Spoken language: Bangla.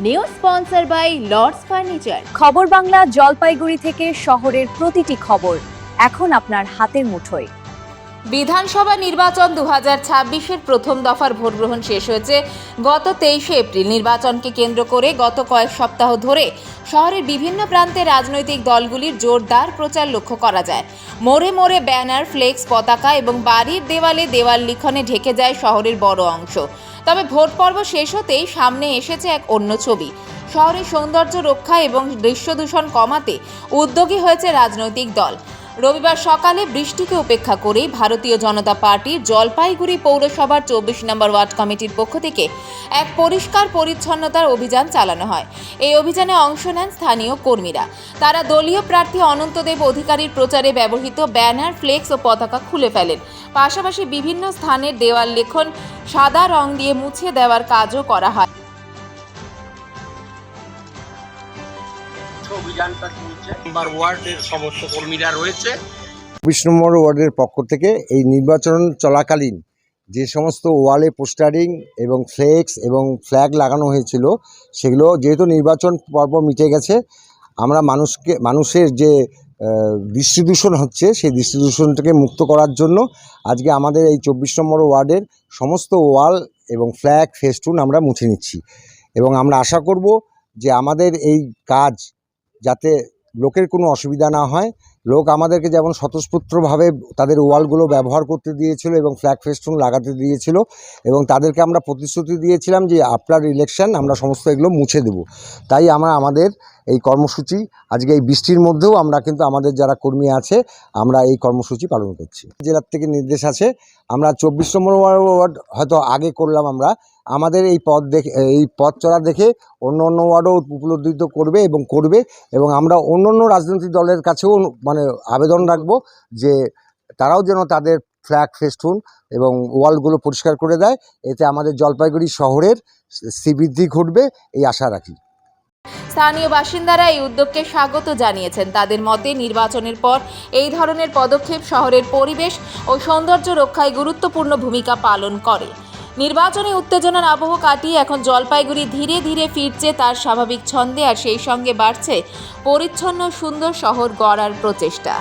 New sponsor by Lords furniture. খবর বাংলা জলপাইগুড়ি থেকে শহরের প্রতিটি খবর এখন আপনার হাতের মুঠোয়। বিধানসভা নির্বাচন 2026-এর প্রথম দফার ভোট গ্রহণ শেষ হয়েছে গত 23শে এপ্রিল। নির্বাচনকে কেন্দ্র করে গত কয়েক সপ্তাহ ধরে শহরের বিভিন্ন প্রান্তে রাজনৈতিক দলগুলির জোরদার প্রচার লক্ষ্য করা যায়। মোড়ে মোড়ে ব্যানার, ফ্লেক্স, পতাকা এবং বাড়ির দেওয়ালে দেওয়াল লিখনে ঢেকে যায় শহরের বড় অংশ। তবে ভোট পর্ব শেষ হতেই সামনে এসেছে এক অন্য ছবি। শহরের সৌন্দর্য রক্ষা এবং দৃশ্য দূষণ কমাতে উদ্যোগী হয়েছে রাজনৈতিক দল। রবিবার সকালে বৃষ্টিকে উপেক্ষা করেই ভারতীয় জনতা পার্টির জলপাইগুড়ি পৌরসভার 24 নম্বর ওয়ার্ড কমিটির পক্ষ থেকে এক পরিষ্কার পরিচ্ছন্নতার অভিযান চালানো হয়। এই অভিযানে অংশ নেন স্থানীয় কর্মীরা। তারা দলীয় প্রার্থী অনন্তদেব অধিকারীর প্রচারে ব্যবহৃত ব্যানার, ফ্লেক্স ও পতাকা খুলে ফেলেন। পাশাপাশি বিভিন্ন স্থানের দেওয়াল লেখন সাদা রং দিয়ে মুছে দেওয়ার কাজও করা হয়। অভিযানটা চলছে। নাম্বার ওয়ার্ডের সমস্ত কর্মীরা রয়েছে। ২০ নম্বর ওয়ার্ডের পক্ষ থেকে এই নির্বাচন চলাকালীন যে সমস্ত ওয়ালে পোস্টারিং এবং ফ্লেক্স এবং ফ্ল্যাগ লাগানো হয়েছিল, সেগুলো যেহেতু নির্বাচন পর্ব মিটে গেছে, আমরা মানুষের যে দৃষ্টিদূষণ হচ্ছে সেই দৃষ্টিদূষণটাকে মুক্ত করার জন্য আজকে আমাদের এই ২৪ নম্বর ওয়ার্ডের সমস্ত ওয়াল এবং ফ্ল্যাগ, ফেস্টুন আমরা মুছে নিচ্ছি। এবং আমরা আশা করব যে আমাদের এই কাজ যাতে লোকের কোনো অসুবিধা না হয়। লোক আমাদেরকে যেমন স্বতঃস্ফূর্তভাবে তাদের ওয়ালগুলো ব্যবহার করতে দিয়েছিল এবং ফ্ল্যাগ ফেস্টুন লাগাতে দিয়েছিল, এবং তাদেরকে আমরা প্রতিশ্রুতি দিয়েছিলাম যে আফটার ইলেকশন আমরা সমস্ত এগুলো মুছে দেব। তাই আমাদের এই কর্মসূচি আজকে এই বৃষ্টির মধ্যেও আমরা কিন্তু আমাদের যারা কর্মী আছে আমরা এই কর্মসূচি পালন করছি। জেলার থেকে নির্দেশ আছে, আমরা 24 নম্বর ওয়ার্ড হয়তো আগে করলাম, আমাদের এই পথ চলা দেখে অন্য ওয়ার্ডও উপলব্ধিত করবে এবং আমরা অন্য রাজনৈতিক দলের কাছেও আবেদন রাখবো যে তারাও যেন তাদের ফ্ল্যাগ, ফেস্টুন এবং ওয়ালগুলো পরিষ্কার করে দেয়। এতে আমাদের জলপাইগুড়ি শহরের শ্রীবৃদ্ধি ঘটবে এই আশা রাখি। স্থানীয় বাসিন্দারা এই উদ্যোগকে স্বাগত জানিয়েছেন। তাদের মতে নির্বাচনের পর এই ধরনের পদক্ষেপ শহরের পরিবেশ ও সৌন্দর্য রক্ষায় গুরুত্বপূর্ণ ভূমিকা পালন করে। নির্বাচনী উত্তেজনার আবহ কাটিয়ে এখন জলপাইগুড়ি ধীরে ধীরে ফিরছে তার স্বাভাবিক ছন্দে, আর সেই সঙ্গে বাড়ছে পরিচ্ছন্ন সুন্দর শহর গড়ার প্রচেষ্টা।